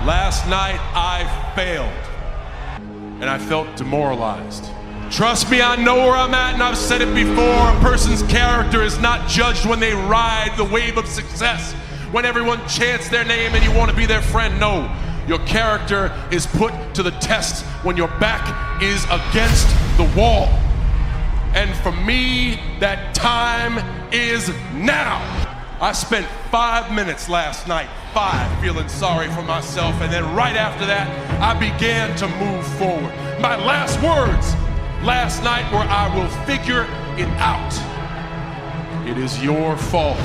Last night I failed, and I felt demoralized. Trust me, I know where I'm at, and I've said it before. A person's character is not judged when they ride the wave of success, when everyone chants their name and you want to be their friend. No, your character is put to the test when your back is against the wall. And for me, that time is now. I spent 5 minutes last night, feeling sorry for myself, and then right after that, I began to move forward. My last words last night were, I will figure it out. It is your fault,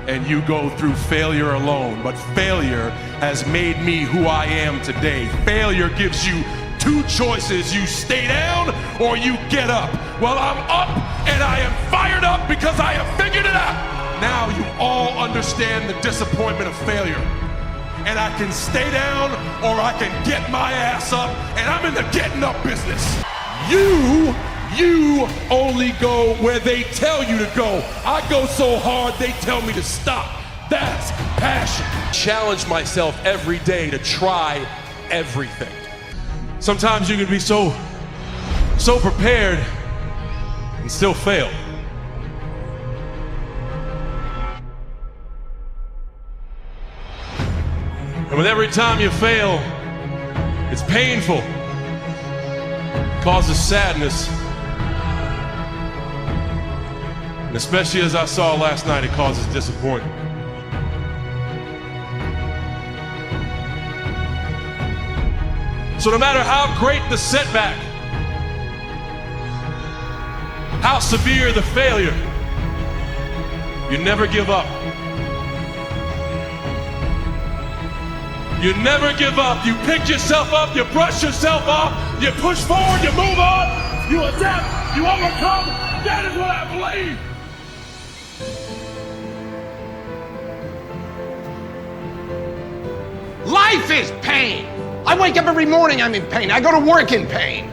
and you go through failure alone, but failure has made me who I am today. Failure gives you two choices: you stay down or you get up. Well, I'm up, and I am fired up because I have figured it out. Now you all understand the disappointment of failure. And I can stay down or I can get my ass up, and I'm in the getting up business. You only go where they tell you to go. I go so hard they tell me to stop. That's passion. Challenge myself every day to try everything. Sometimes you can be so prepared and still fail. And with every time you fail, it's painful. It causes sadness. And especially as I saw last night, it causes disappointment. So no matter how great the setback, how severe the failure, you never give up. You never give up. You pick yourself up, you brush yourself off, you push forward, you move on, you adapt, you overcome. That is what I believe. Life is pain. I wake up every morning, I'm in pain. I go to work in pain.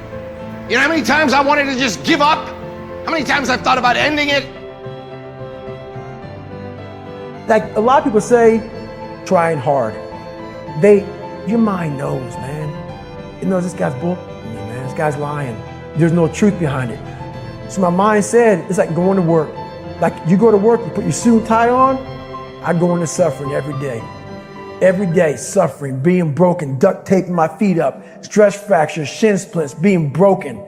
You know how many times I wanted to just give up? How many times I've thought about ending it? Like a lot of people say, trying hard. Your mind knows, man. It knows this guy's bull, man. This guy's lying. There's no truth behind it. So my mind said, it's like going to work. Like you go to work, you put your suit and tie on. I go into suffering every day. Every day, suffering, being broken, duct taping my feet up, stress fractures, shin splints, being broken.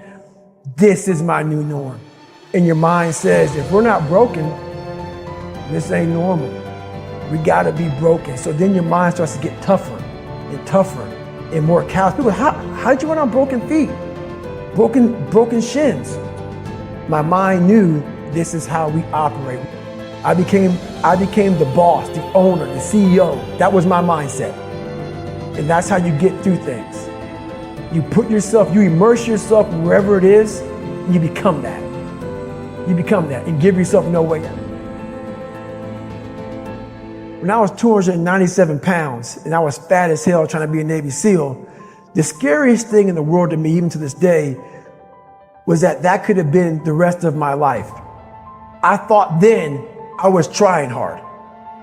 This is my new norm. And your mind says, if we're not broken, this ain't normal. We gotta be broken. So then your mind starts to get tougher and tougher and more callous. People, how did you run on broken feet? Broken shins. My mind knew this is how we operate. I became the boss, the owner, the CEO. That was my mindset. And that's how you get through things. You immerse yourself wherever it is, and you become that. You become that and give yourself no way out. When I was 297 pounds and I was fat as hell trying to be a Navy SEAL, the scariest thing in the world to me, even to this day, was that could have been the rest of my life. I thought then I was trying hard.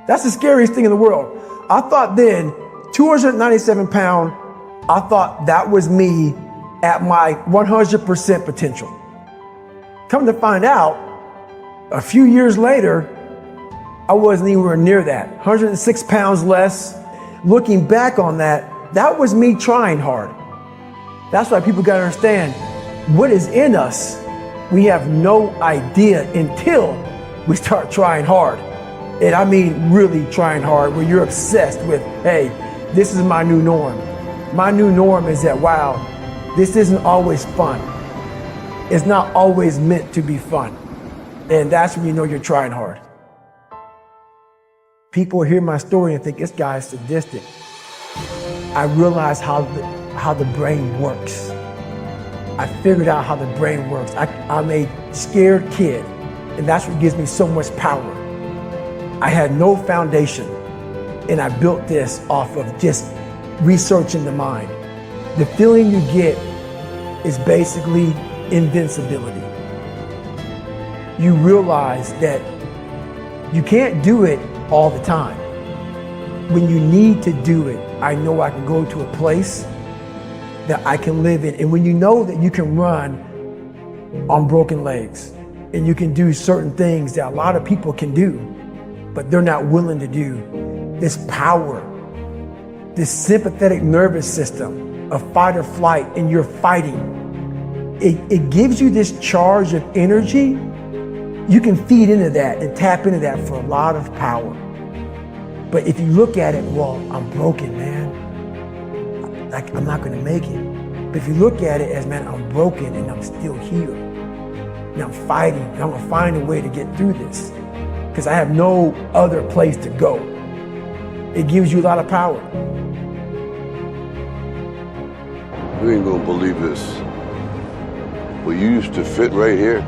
That's the scariest thing in the world. I thought then, 297 pound, I thought that was me at my 100% potential. Come to find out, a few years later, I wasn't anywhere near that. 106 pounds less. Looking back on that was me trying hard. That's why people gotta understand, what is in us, we have no idea until we start trying hard. And I mean really trying hard, where you're obsessed with, hey, this is my new norm. My new norm is that, wow, this isn't always fun. It's not always meant to be fun. And that's when you know you're trying hard. People hear my story and think this guy is sadistic. I realized how the brain works. I figured out how the brain works. I'm a scared kid, and that's what gives me so much power. I had no foundation, and I built this off of just researching the mind. The feeling you get is basically invincibility. You realize that you can't do it all the time. when you need to do it, I know I can go to a place that I can live in. And when you know that you can run on broken legs and you can do certain things that a lot of people can do, but they're not willing to do, this power, this sympathetic nervous system of fight or flight, and you're fighting, it gives you this charge of energy. You can feed into that and tap into that for a lot of power. But if you look at it, well, I'm broken, man. Like, I'm not gonna make it. But if you look at it as, man, I'm broken and I'm still here. And I'm fighting, and I'm gonna find a way to get through this because I have no other place to go. It gives you a lot of power. You ain't gonna believe this, but you used to fit right here.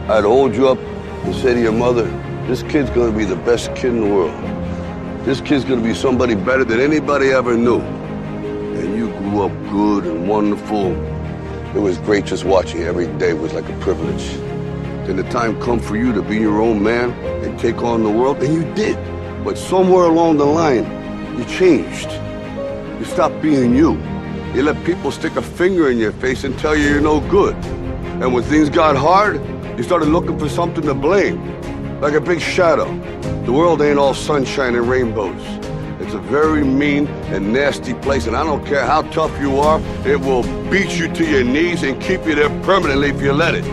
I'd hold you up and say to your mother, this kid's gonna be the best kid in the world. This kid's gonna be somebody better than anybody ever knew. And you grew up good and wonderful. It was great just watching you. Every day was like a privilege. Then the time come for you to be your own man and take on the world, and you did. But somewhere along the line, you changed. You stopped being you. You let people stick a finger in your face and tell you you're no good. And when things got hard, you started looking for something to blame, like a big shadow. The world ain't all sunshine and rainbows. It's a very mean and nasty place, and I don't care how tough you are, it will beat you to your knees and keep you there permanently if you let it.